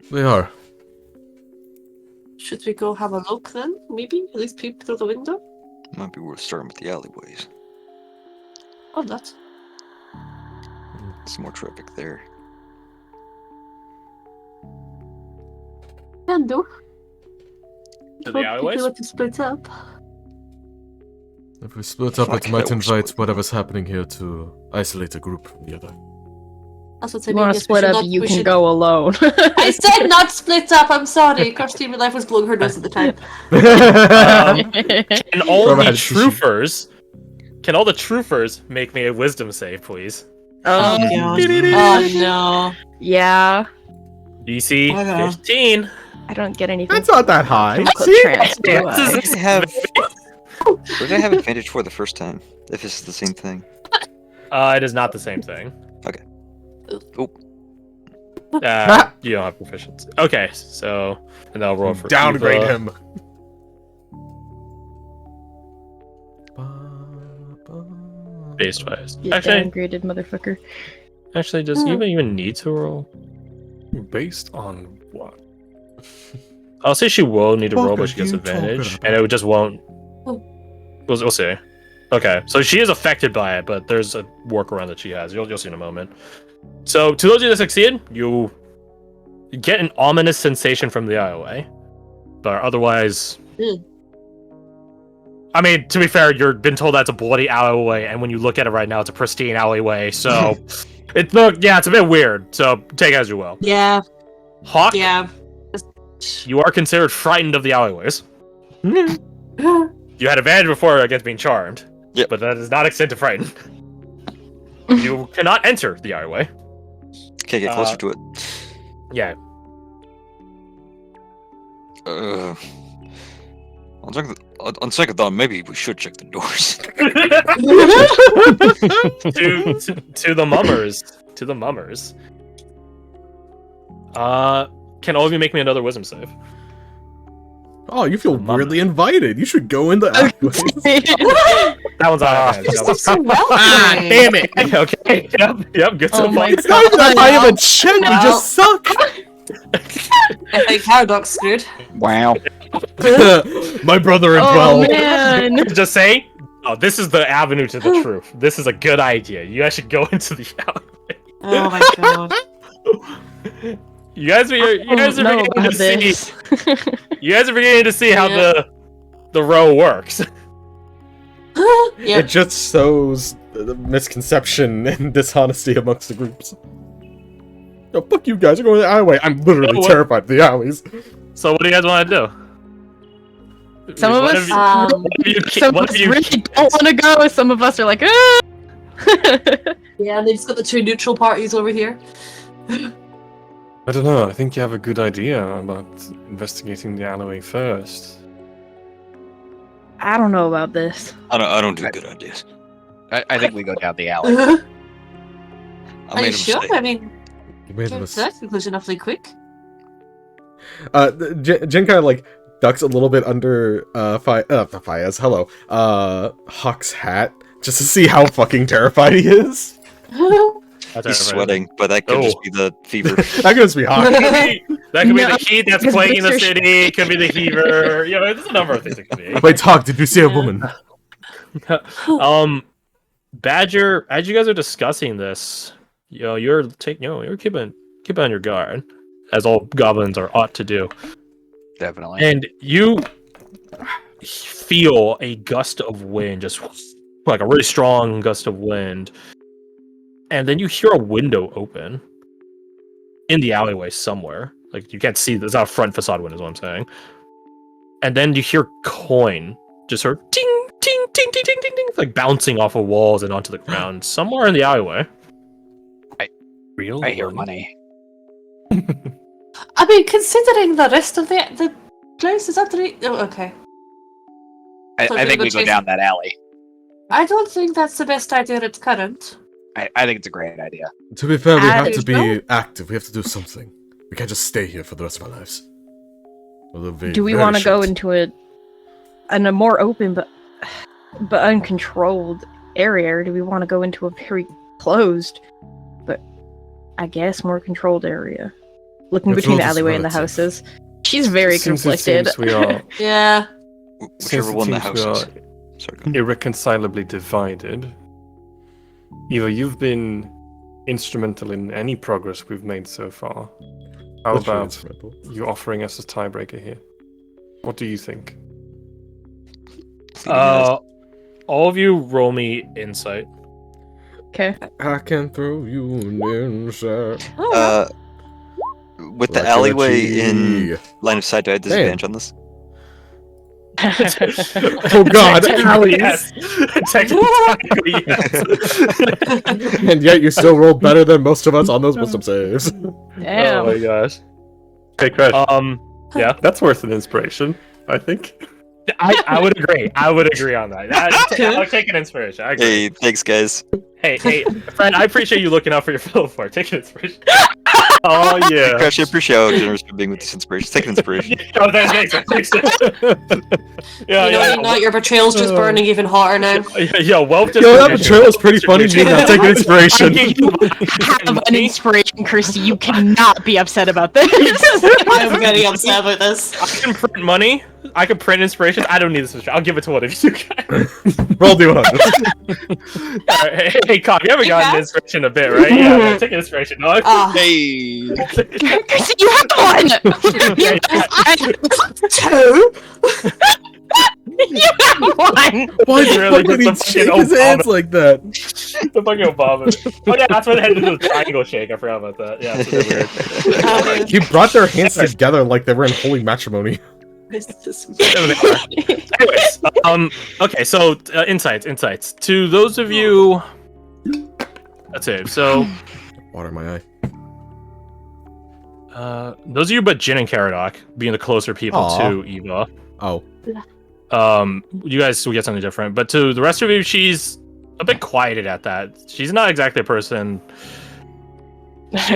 They are. Should we go have a look then? Maybe? At least peep through the window? Might be worth starting with the alleyways. Oh, that's... Some more traffic there. Can do. To the alleyways? If you want to split up. If we split up, Fuck, it might that was invite split. whatever's happening here to isolate a group from the other. That's what I You mean. want to Yes, we split should up, not- you we can should- go alone. I said not split up, I'm sorry. Kirsty in life was blowing her nose at the time. Can all Remember the how to teach you. truthers... Can all the truthers make me a wisdom save, please? Oh, God. Oh, no. Yeah, DC Okay. 15. I don't get anything. That's not that high. Chemical See? trans, do Yeah, I? this What did I have? What did I have advantage for the first time? If it's the same thing. It is not the same thing. Oh, You don't have proficiency. Okay, so... And I'll roll for Downgrade Eva. him. Based wise. You Actually, downgraded motherfucker. does Eva even need to roll? Based on what? I'll say she will need to roll, Fuck but she gets are you talking advantage, about? and it just won't. We'll see. Okay, so she is affected by it, but there's a workaround that she has. You'll see in a moment. So, to those of you that succeed, you get an ominous sensation from the aisleway, but otherwise, I mean, to be fair, you've been told that's a bloody alleyway, and when you look at it right now, it's a pristine alleyway. So, it's a bit weird. So, take it as you will. Yeah, Hawk, yeah. you are considered frightened of the alleyways. You had advantage before against being charmed. Yep. But that does not extend to frightened. You cannot enter the alleyway. can't get closer to it. Yeah. On second thought, maybe we should check the doors. to the mummers. To the mummers. Can all of you make me another wisdom save? Oh, you feel Mama. weirdly invited. You should go in the alleyways. That one's on advantage. You're so well Ah, damn it! Okay. Yep. Good Oh so my far. It's not even that high of a check. We just suck. I think Paradox screwed. Wow. My brother and Oh 12. man! Just say, oh, this is the avenue to the truth. This is a good idea. You guys should go into the alleyway. Oh my god. You guys are know beginning about to see. this. You guys are beginning to see how Yeah. the row works. Yeah. It just sows the misconception and dishonesty amongst the groups. Oh, fuck you guys, you're going to the alleyway. I'm literally What? terrified of the alleys. So what do you guys want to do? Some of One us, you- Um, one of you ki- some one of of us you- really don't want to go. Some of us are like, ah! Yeah, and they just got the two neutral parties over here. I don't know. I think you have a good idea about investigating the alleyway first. I don't know about this. I don't do good ideas. I think we go down the alley. I Are made you a sure? mistake. I mean, You made came a to that conclusion awfully quick. Jen kind of like ducks a little bit under Faya's, hello, Huck's hat, just to see how fucking terrified he is. That's He's all right. sweating, but that could Oh. just be the fever. That could just be Huck. That could be No, the heat that's because plaguing the Victor's- city. It could be the heaver. You know, there's a number of things it could be. Wait, Huck, did you see a woman? Badger, as you guys are discussing this, you're keeping on your guard, as all goblins are ought to do. Definitely. And you feel a gust of wind, just like a really strong gust of wind. And then you hear a window open in the alleyway somewhere. Like, you can't see, there's not a front facade window, is what I'm saying. And then you hear coin just sort of ting, ting, ting, ting, ting, ting, ting, like bouncing off of walls and onto the ground somewhere in the alleyway. Real? I hear money. I mean, considering the rest of the place, is that the... Oh, okay. I So think we're we go chasing- down that alley. I don't think that's the best idea at current. I think it's a great idea. To be fair, we have to there's be no- active. We have to do something. We can't just stay here for the rest of our lives. Do we want to go into a more open but uncontrolled area, or do we want to go into a very closed but I guess more controlled area? looking It's between the all just alleyway and the relative. houses. She's very Since it conflicted. seems we are, Yeah. since Whichever it one the seems we house are is. Sorry. go on. irreconcilably divided, either you've been instrumental in any progress we've made so far. How Literally about instrumental. you offering us a tiebreaker here? What do you think? All of you roll me insight. Okay. I can throw you an insight. Oh, With the Like alleyway a in G. line of sight, do I have disadvantage on this? Oh god, Technically, alleys! yes. Technically, yes. And yet you still rolled better than most of us on those wisdom saves. Damn. Oh my gosh. Hey, Crash, Yeah, that's worth an inspiration, I think. I would agree. I would agree on that. I'll take an inspiration. I agree. Hey, thanks, guys. Hey, friend, I appreciate you looking out for your fellow for. Take an inspiration. Oh yeah. Crash, I appreciate how generous you're being with this inspiration. Take an inspiration. Oh, thanks. Yeah, you know, your betrayal's just burning even hotter now. Wealth just. Yo, that betrayal is pretty funny. You now take an inspiration. Have an inspiration, Kirsty. You cannot be upset about this. I'm very upset about this. I can print money. I can print inspiration. I don't need this. I'll give it to one of you guys. Roll D100. Right, hey, Cobb, you haven't gotten Kat? inspiration in a bit, right? Yeah, take an inspiration, dog. Hey! Kirsty, you have one. Yeah, Two? You have one. Why the Really, fuck did he just the shake fucking his hands like that? The fucking Obama. Oh yeah, that's what they had to do the triangle shake. I forgot about that. Yeah, that's what they weird. He brought their hands together like they were in holy matrimony. Anyways, okay, so insights. To those of you, that's it. So, Water in my eye. those of you but Jin and Caradoc being the closer people Aw. to Eva, Oh. you guys will get something different. But to the rest of you, she's a bit quieted at that. She's not exactly a person.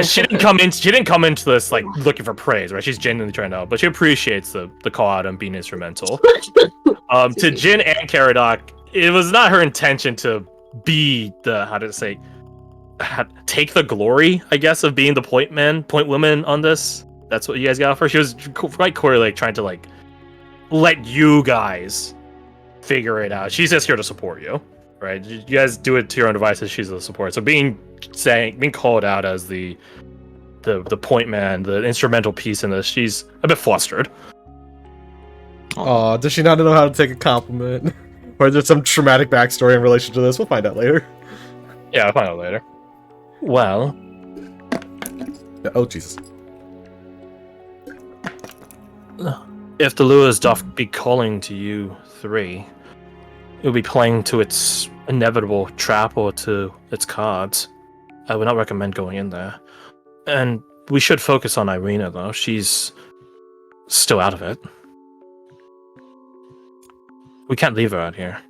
She didn't come into this like looking for praise, right? She's genuinely trying to help, but she appreciates the call out and being instrumental. To Jin and Caradoc, it was not her intention to be the take the glory, I guess, of being the point woman on this. That's what you guys got for. She was quite clearly like trying to like let you guys figure it out. She's just here to support you, right? You guys do it to your own devices. She's the support. So being called out as the point man, the instrumental piece in this, she's a bit flustered. Aw, does she not know how to take a compliment? Or is there some traumatic backstory in relation to this? We'll find out later. Yeah, I'll find out later. Well, Oh, Jesus. if the lures doth be calling to you three, it will be playing to its inevitable trap or to its cards. I would not recommend going in there. And we should focus on Irina, though. She's still out of it. We can't leave her out here.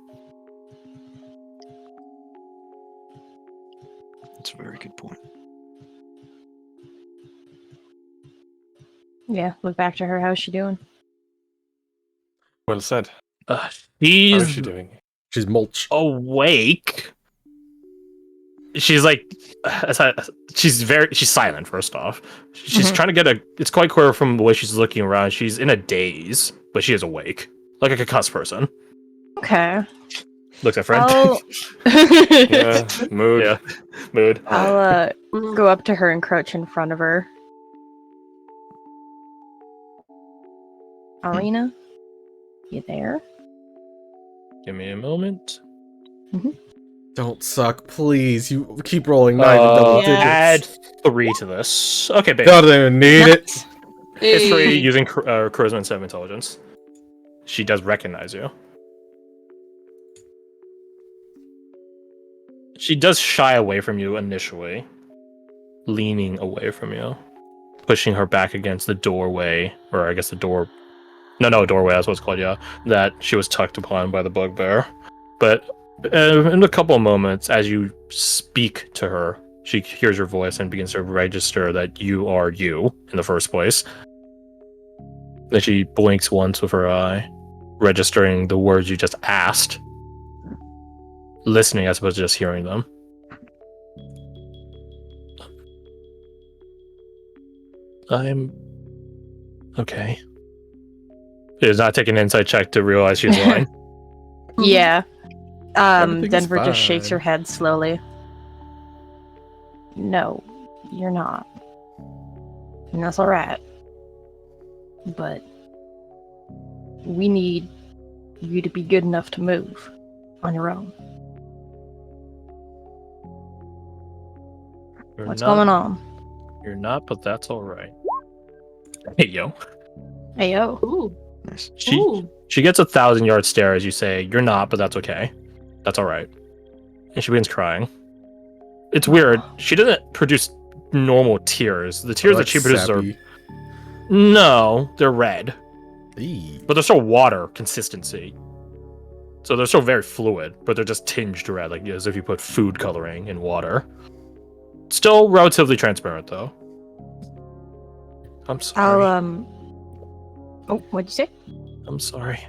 That's a very good point. Yeah, look back to her. How's she doing? Well said. Uh, How is she's she doing? She's mulch. awake. She's like, she's silent. First off, she's trying to get it's quite clear from the way she's looking around. She's in a daze, but she is awake, like a concussed person. Okay. Looks at friend. I'll Yeah, mood. Yeah, mood. I'll go up to her and crouch in front of her. Arena, you there? Give me a moment. Don't suck, please. You keep rolling. Not even double digits. Add 3 to this. Okay, babe. Don't even need it. History using charisma and 7 intelligence. She does recognize you. She does shy away from you initially, leaning away from you, pushing her back against the doorway, or I guess the door. No, doorway. That's what it's called. Yeah, that she was tucked upon by the bugbear. But in a couple of moments, as you speak to her, she hears your voice and begins to register that you are you in the first place. Then she blinks once with her eye, registering the words you just asked, listening as opposed to just hearing them. I'm okay. He does not take an insight check to realize she's lying. Yeah. Everything's Denver just shakes her fine. head slowly. No, you're not. And that's alright. But we need you to be good enough to move on your own. What's going on? You're not, but that's all right. Hey, yo. Hey, yo. Ooh. Nice. She gets 1,000-yard stare as you say, "You're not, but that's okay. That's all right." And she begins crying. It's weird. She doesn't produce normal tears. The tears that she produces are no, they're red, but they're still water consistency. So they're still very fluid, but they're just tinged red, like as if you put food coloring in water. Still relatively transparent, though. I'm sorry. Oh, what'd you say? I'm sorry.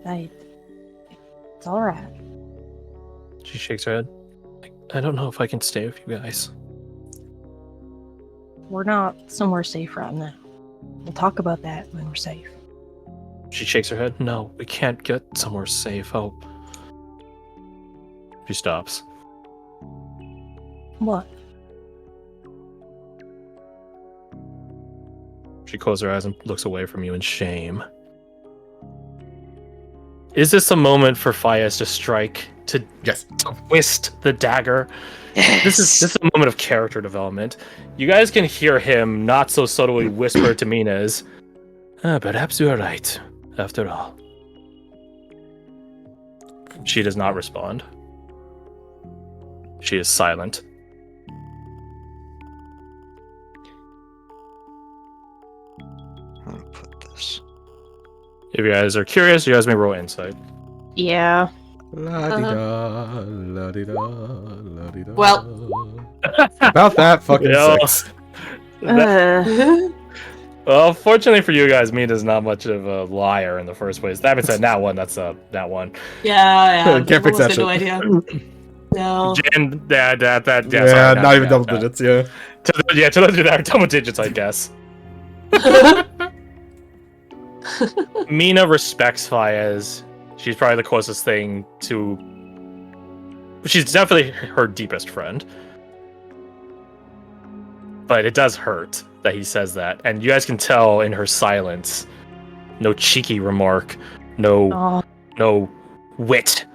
It's alright. She shakes her head. I don't know if I can stay with you guys. We're not somewhere safe right now. We'll talk about that when we're safe. She shakes her head. No, we can't get somewhere safe. Oh. She stops. What? She closes her eyes and looks away from you in shame. Is this a moment for Fayez to strike, to twist the dagger? Yes. This is a moment of character development. You guys can hear him not so subtly whisper to Mina's, perhaps you are right, after all. She does not respond. She is silent. Let me put this. If you guys are curious, you guys may roll insight. Yeah. La-di-da, la-di-da, la-di-da. Well. About that fucking Yeah. 6. Well, fortunately for you guys, Mina's not much of a liar in the first place. That being said, that one, that's that one. Yeah. Can't fix that No shit. idea. No. Jen, that, Yeah, not even double digits, yeah. To those that are double digits, I guess. Mina respects Fayez. She's probably the closest thing to... She's definitely her deepest friend. But it does hurt that he says that. And you guys can tell in her silence. No cheeky remark. No wit.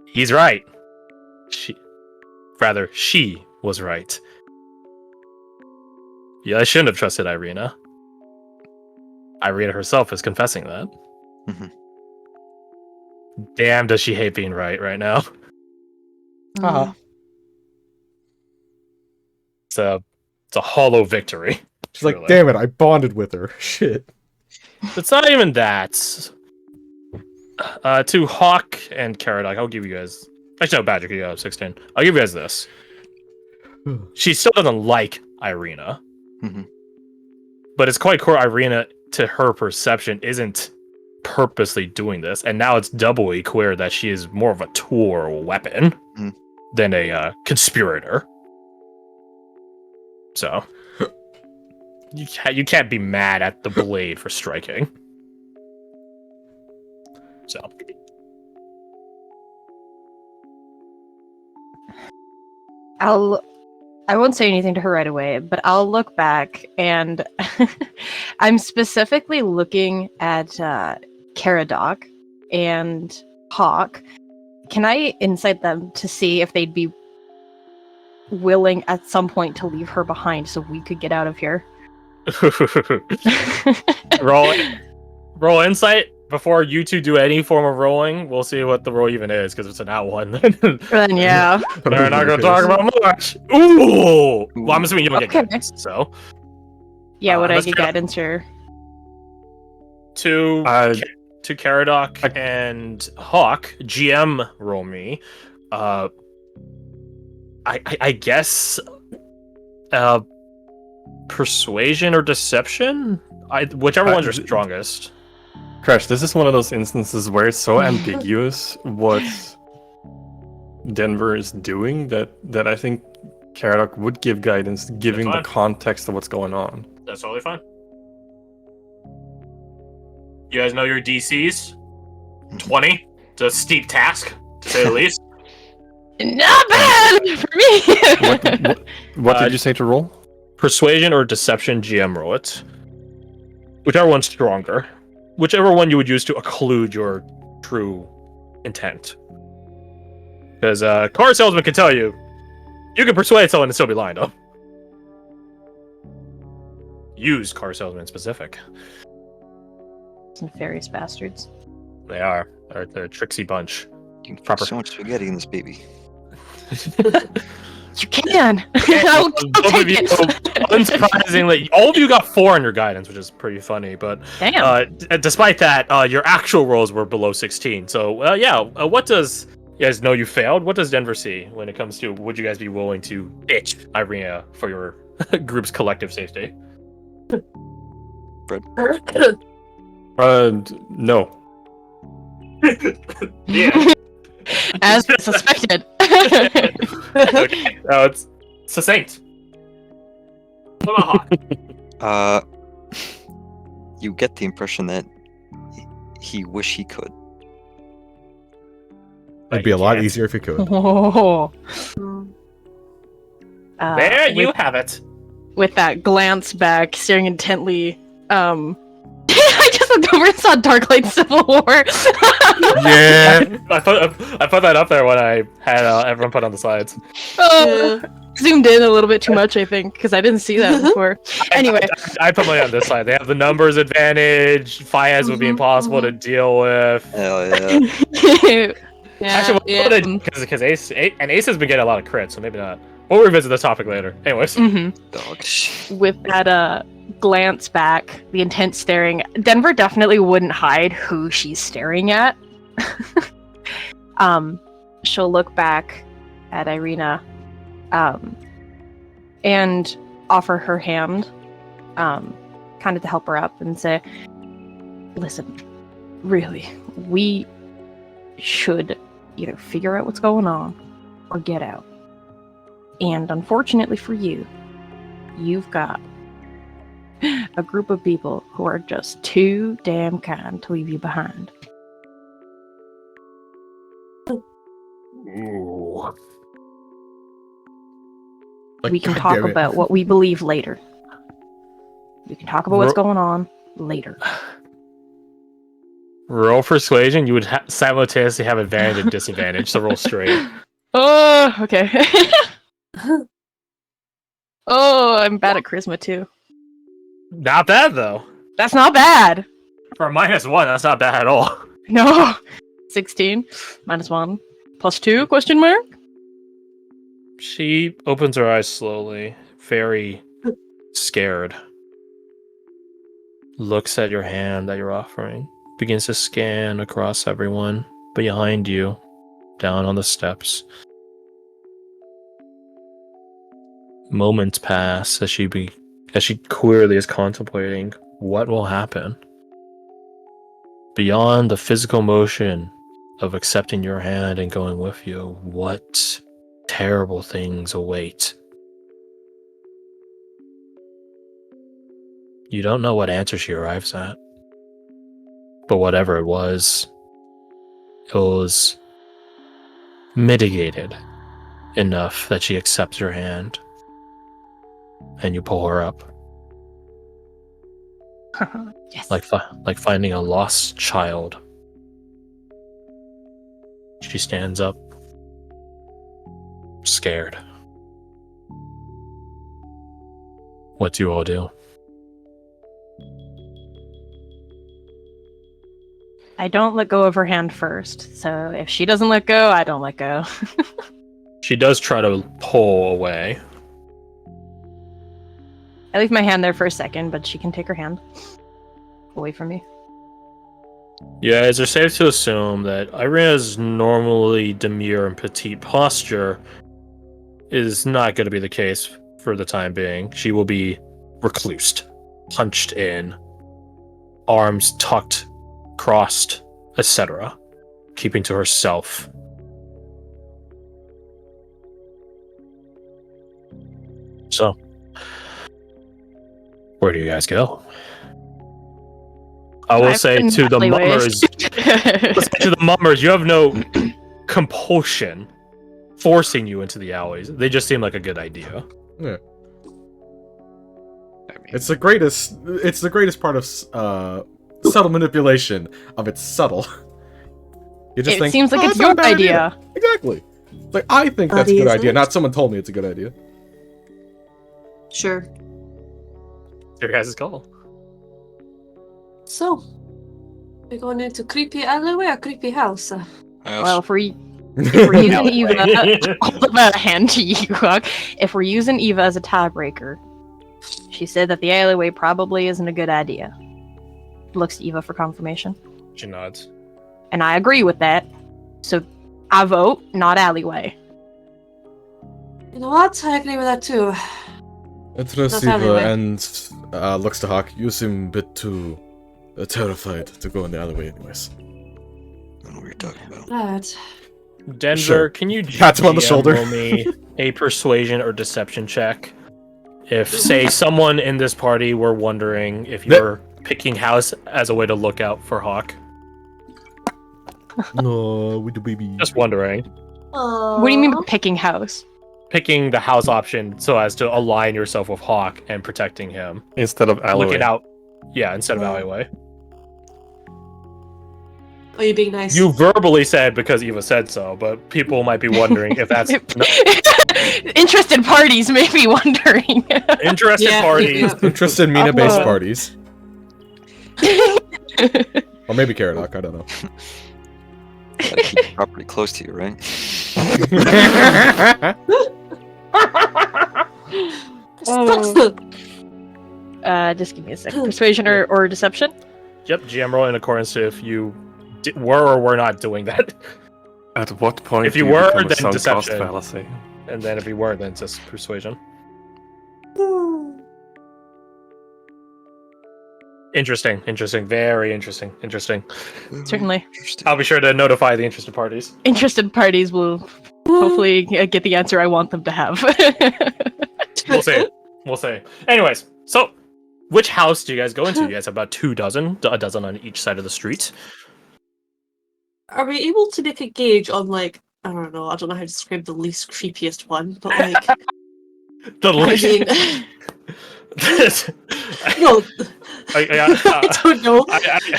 He's right. She was right. Yeah, I shouldn't have trusted Irina. Irina herself is confessing that. Mhm. Damn, does she hate being right now? Uh-huh. It's a hollow victory. She's like, damn it, I bonded with her. Shit. It's not even that. To Hawk and Caradoc, I'll give you guys... Actually, no, Badger, you have 16. I'll give you guys this. She still doesn't like Irina. Mhm. But it's quite clear Irina, to her perception, isn't purposely doing this. And now it's doubly clear that she is more of a tool or a weapon than a conspirator. So... You can't be mad at the blade for striking. So... I won't say anything to her right away, but I'll look back and I'm specifically looking at Caradoc and Hawk. Can I insight them to see if they'd be willing at some point to leave her behind so we could get out of here? roll insight before you two do any form of rolling. We'll see what the roll even is, because it's an out one. Then yeah. They're not going to talk about much. Ooh! Well, I'm assuming you don't get guidance, so. Yeah, would I let's get go. guidance or? To Caradoc and Hawk, GM roll me. I guess persuasion or deception? Whichever one's your strongest. Crash, this is one of those instances where it's so ambiguous what Denver is doing that I think Karadok would give guidance, giving the fine. context of what's going on. That's totally fine. You guys know your DCs? 20. It's a steep task, to say the least. Not bad for me. What did you say to roll? Persuasion or Deception, GM roll it. Whichever one's stronger. Whichever one you would use to occlude your true intent. Because car salesman can tell you, you can persuade someone and still be lying to them. Use car salesman specific. Nefarious bastards. They are. They're a tricksy bunch. You can Proper. put so much spaghetti in this baby. You can. I'll Both of take you, it. unsurprisingly, all of you got 4 on your guidance, which is pretty funny. But Damn. despite that, your actual rolls were below 16. So, what does you guys know you failed? What does Denver see when it comes to would you guys be willing to ditch Irina for your group's collective safety? No. Yeah. As suspected. Okay. It's succinct. What about Hawk? You get the impression that he wish he could. It'd be a lot easier if you could. Oh. There you have it. With that glance back, staring intently, I just looked over and saw Darklight Civil War. Yeah. I put that up there when I had everyone put on the slides. Zoomed in a little bit too much, I think, because I didn't see that before. Anyway, I put mine on this slide. They have the numbers advantage. Fiaz would be impossible to deal with. Hell yeah. Actually, because Ace has been getting a lot of crits, so maybe not. We'll revisit the topic later. Anyways, Dog. with that glance back, the intent staring, Denver definitely wouldn't hide who she's staring at. She'll look back at Irina, and offer her hand, kind of to help her up, and say, "Listen, really, we should either figure out what's going on or get out. And unfortunately for you, you've got a group of people who are just too damn kind to leave you behind." ooh. Like, We can God talk damn it. about what we believe later. We can talk about what's going on later. Roll persuasion. You would simultaneously have advantage and disadvantage. So roll straight. Oh, okay. Oh, I'm bad at charisma too. Not bad though. That's not bad. For a -1, that's not bad at all. No. 16 -1 +2 question mark. She opens her eyes slowly, very scared. Looks at your hand that you're offering, begins to scan across everyone behind you, down on the steps. Moments pass as she clearly is contemplating what will happen. Beyond the physical motion of accepting your hand and going with you, what terrible things await. You don't know what answer she arrives at, but whatever it was mitigated enough that she accepts your hand, and you pull her up, Yes. like finding a lost child. She stands up, scared. What do you all do? I don't let go of her hand first, so if she doesn't let go, I don't let go. She does try to pull away. I leave my hand there for a second, but she can take her hand away from me. Yeah, is it safe to assume that Irina's normally demure and petite posture is not going to be the case for the time being? She will be reclused, hunched in, arms tucked, crossed, etc., keeping to herself. So, where do you guys go? I will I've say been to the alleyways. mummers, you have no compulsion forcing you into the alleys. They just seem like a good idea. Yeah. I mean, It's the greatest part of subtle manipulation of it's subtle. You just It think, seems like "Oh, it's that's not your a bad idea. Exactly. It's like, I think that's a Buddy, good is idea, it? not someone told me it's a good idea. Sure. Your guys' call. So, we going into creepy alleyway or creepy house? Well, if we're using Eva, hold up a hand to you, Huck. If we're using Eva as a tiebreaker, she said that the alleyway probably isn't a good idea. Looks to Eva for confirmation. She nods. And I agree with that. So I vote not alleyway. You know what? I agree with that too. Trust Not Eva alleyway. and looks to Hawk. You seem a bit too terrified to go in the alleyway anyways. I don't know what you're talking about. Right. Denver, Sure. can you Pat him on the GM shoulder. roll me a persuasion or deception check? If, say, someone in this party were wondering if you're picking house as a way to look out for Hawk. No, with the baby. Just wondering. What do you mean by picking house? Picking the house option so as to align yourself with Hawk and protecting him. Instead of alleyway. Looking out. Yeah, instead of Yeah. alleyway. Are you being nice? You verbally said because Eva said so, but people might be wondering if that's Interested parties may be wondering. interested Yeah, parties. yeah. Interested Mina-based Uh, parties. Or maybe Carrot Hawk, I don't know. Gotta keep the property close to you, right? Just give me a second. Persuasion or deception? Yep, GM roll in accordance to if you were or were not doing that. At what point If you do were, become a then sunk cost deception. fallacy? And then if you were, then it's just persuasion. Interesting, very interesting. Certainly. Interesting. I'll be sure to notify the interested parties. Interested parties will hopefully get the answer I want them to have. We'll see. Anyways, so which house do you guys go into? You guys have about 24, a dozen on each side of the street. Are we able to make a gauge on, like, I don't know how to describe the least creepiest one, but like, The I least. mean, no, I don't know.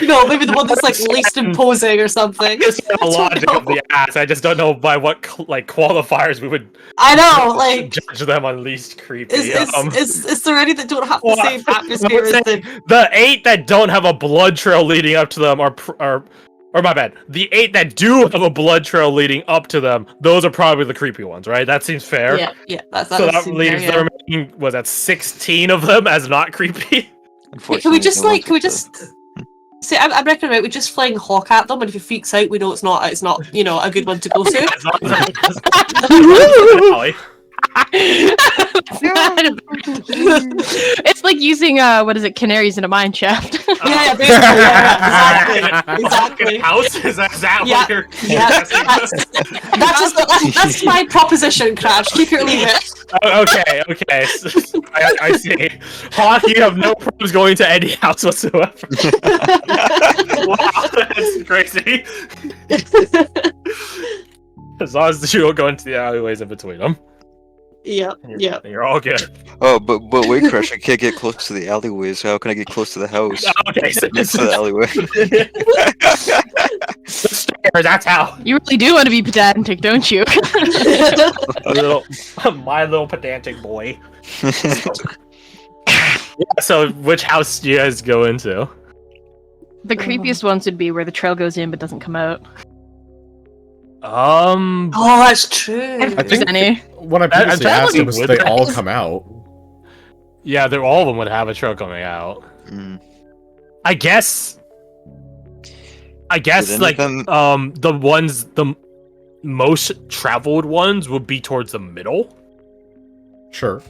You know, maybe the one that's like least imposing or something. It's the I don't logic of know. the ass. I just don't know by what qualifiers we would I know, like, judge them on least creepy. is there any that don't have Well, the same I atmosphere would as say the? the 8 that don't have a blood trail leading up to them or my bad. The 8 that do have a blood trail leading up to them, those are probably the creepy ones, right? That seems fair. Yeah, that So that seems leaves fair, the remaining, was that 16 of them as not creepy? yeah. Can we just no like, one's can we with just? See, I'm recommending we just fling Hawk at them, and if he freaks out, we know it's not, you know, a good one to go to. As long as Ollie. It's like using what is it, canaries in a mine shaft. Yeah, basically, yeah, exactly. House? Is that Yeah, what you're... yeah, that's my proposition, Crash. Keep it or leave it. Oh, okay. I see. Hawk, you have no problems going to any house whatsoever. Wow, that's crazy. As long as you don't go into the alleyways in between them. Yeah, yeah. You're all good. Oh, but wait, Crash, I can't get close to the alleyway, so how can I get close to the house? Okay, so Next to the alleyway. the stairs, that's how. You really do want to be pedantic, don't you? My little pedantic boy. So, which house do you guys go into? The creepiest ones would be where the trail goes in but doesn't come out. Oh, that's true. If I there's think any. what I previously that asked would him be was with they the all house. come out. Yeah, all of them would have a trail coming out. Mm. I guess Did any like of them- the most traveled ones would be towards the middle, Sure.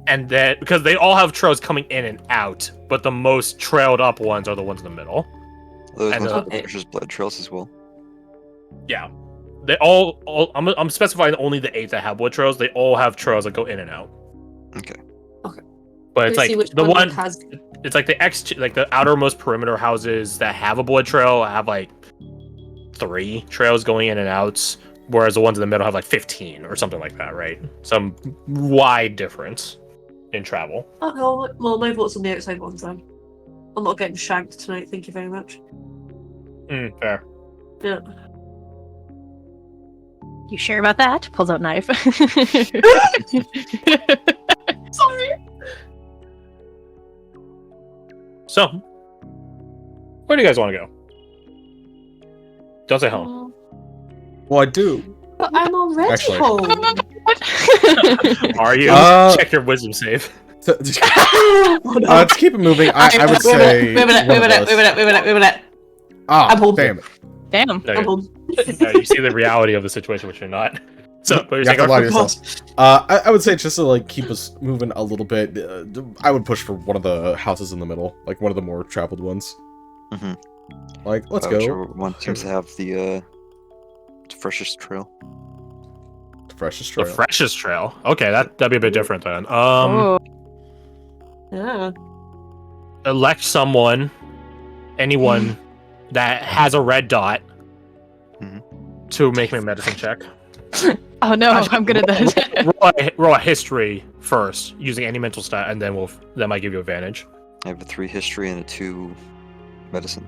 and then because they all have trails coming in and out, but the most trailed up ones are the ones in the middle. Those And, ones uh, with Crash's blood trails as well. Yeah, they all I'm specifying only the 8 that have blood trails. They all have trails that go in and out. Okay. But it's Can we see like which the one. has. It's like the outermost perimeter houses that have a blood trail have like 3 trails going in and outs, whereas the ones in the middle have like 15 or something like that, right? Some wide difference in travel. Okay, well, my vote's on the outside ones then. I'm not getting shagged tonight, thank you very much. Fair. Yeah. You sure about that? Pulls out knife. Sorry. So, where do you guys want to go? Don't say home. Well, I do. But I'm already Actually. home. Are you? Uh, Check your wisdom save. To keep it moving, I would say. Wait a minute. Ah, I'm home. damn it. Damn. No, I'm home. you see the reality of the situation, which you're not. So, what You you're have to lie to saying? yourself. I would say just to like keep us moving a little bit, I would push for one of the houses in the middle, like one of the more traveled ones. Mhm. Like, let's Whichever go. one seems to have the freshest trail. The freshest The trail. freshest trail. Okay, that'd be a bit different then. Oh, Yeah. Elect anyone that has a red dot Mhm. to make me a medicine check. oh no, Actually, I'm good at this. roll a history first using any mental stat, and then that might give you advantage. I have a 3 history and a 2 medicine.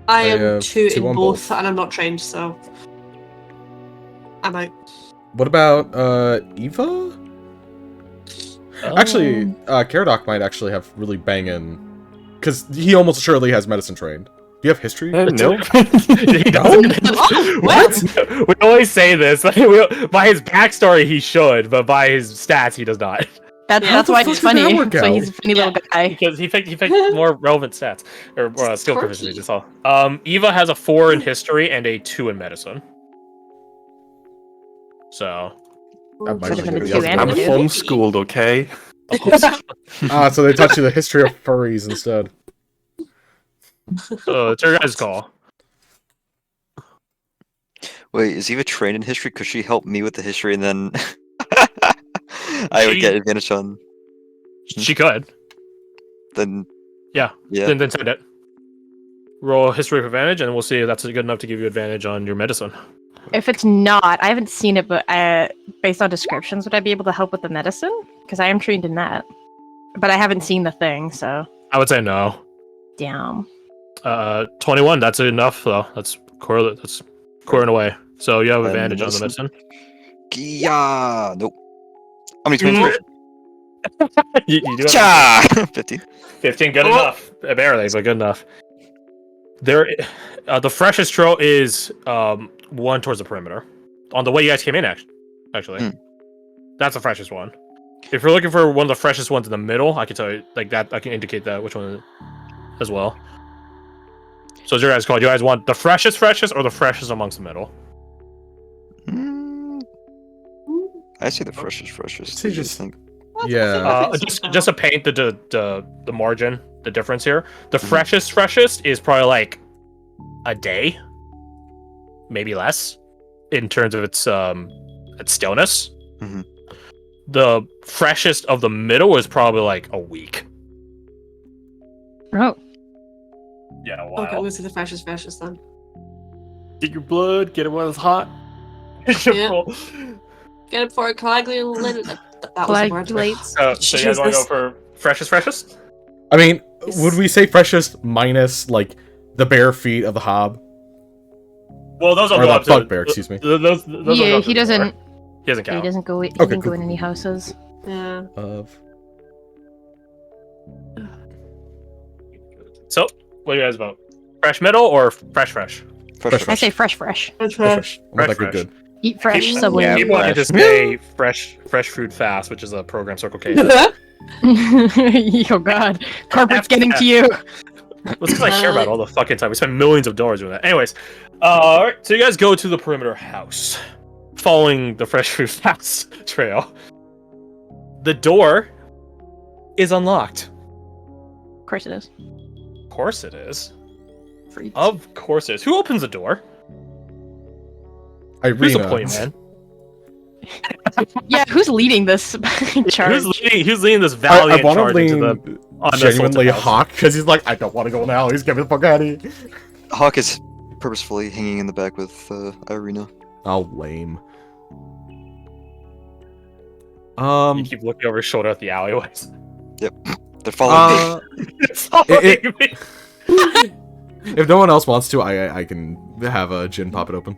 I I am have 2 2 in on both, both. and I'm not trained, so I'm out. What about Eva? Actually, Caradoc might actually have really banging, because he almost surely has medicine trained. Do you have history? Nope. He doesn't. Oh, what? We always say this. By his backstory, he should, but by his stats, he does not. That's Yeah. why How the he's fuck did that funny. work So out? he's a funny little guy. Because he picked more relevant stats or skill Quirky. proficiency. That's all. Eva has a 4 in history and a 2 in medicine. So That might Could have be been a good. 2 and I'm a 2. homeschooled, okay? So they taught you the history of furries instead. it's your guys' call. Wait, is Eva trained in history? Could she help me with the history and then I would get advantage on She could. then Yeah. yeah. Then send it. Roll history for advantage, and we'll see if that's good enough to give you advantage on your medicine. If it's not, I haven't seen it, but based on descriptions, would I be able to help with the medicine? Because I am trained in that. But I haven't seen the thing, so. I would say no. Damn. 21. That's enough, though. That's squaring away. So you have And advantage on the medicine? medicine. Yeah, nope. How many 24? you do have Cha! 50. 15, good enough. Barely, but good enough. There, the freshest trail is one towards the perimeter. On the way you guys came in, actually. Hmm. That's the freshest one. If you're looking for one of the freshest ones in the middle, I can tell you like that. I can indicate that which one as well. So is your guys' call? Do you guys want the freshest, or the freshest amongst the middle? I see the freshest. See, What do you just- think? Yeah. Just to paint the margin, the difference here. The freshest is probably like a day, maybe less, in terms of its stillness. Mhm. The freshest of the middle is probably like a week. Oh. Yeah, a Okay, while. I'm gonna say the freshest then. Get your blood, get it while it's hot. Yeah. Get it for a coagulated. That was the word. Coagulates. So you guys want to go for freshest? I mean, would we say freshest minus like the bare feet of the hob? Well, those will Or go the up to bugbear, excuse me. Those will go Yeah, up to he the doesn't. door. He doesn't He count. doesn't go. He Okay, doesn't go cool. in any houses. Yeah. Of So, what do you guys vote? Fresh middle or fresh? fresh. I say fresh. Fresh. I'm not that Fresh. good. Eat fresh. People- Subway. Yeah, People need to fresh. say fresh food fast, which is a program Circle K. Oh god, corporate's getting to you. That's because I care about all the fucking time. We spend millions of dollars doing that. Anyways, alright, so you guys go to the perimeter house, following the fresh food fast trail. The door is unlocked. Of course it is. Of course it is. Freaks. Of course it is. Who opens the door? Who's the Irina. point man? Yeah, who's leading this charge? Who's leading this I valiant want to charge into lean the on the genuinely Sultan House? Hawk because he's like, I don't want to go in alleys. Get me the fuck out of here. Hawk is purposefully hanging in the back with Irina. Oh, lame. You keep looking over his shoulder at the alleyways. They're following me. It's following me. If no one else wants to, I can have a Jin pop it open.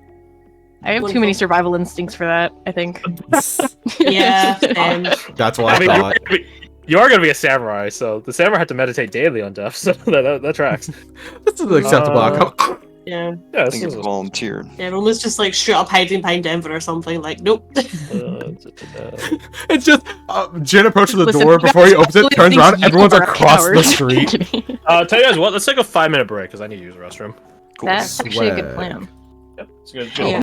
I have too many survival instincts for that, I think. Yeah, same. That's what I I mean, thought. you are going to be a samurai, so the samurai have to meditate daily on death, so that tracks. This is an acceptable outcome. Yeah. Yeah, I this think is it's volunteer. Yeah, Roman's just like straight up hiding behind Denver or something. Like, nope. It's just Jin approaches the Listen, door you before he opens it, guys turns think around, you everyone's are across the cowards. street. tell you guys what, let's take a 5-minute break, because I need to use the restroom. Cool. That's actually a good Swag. plan. Yep, it's good. Yeah.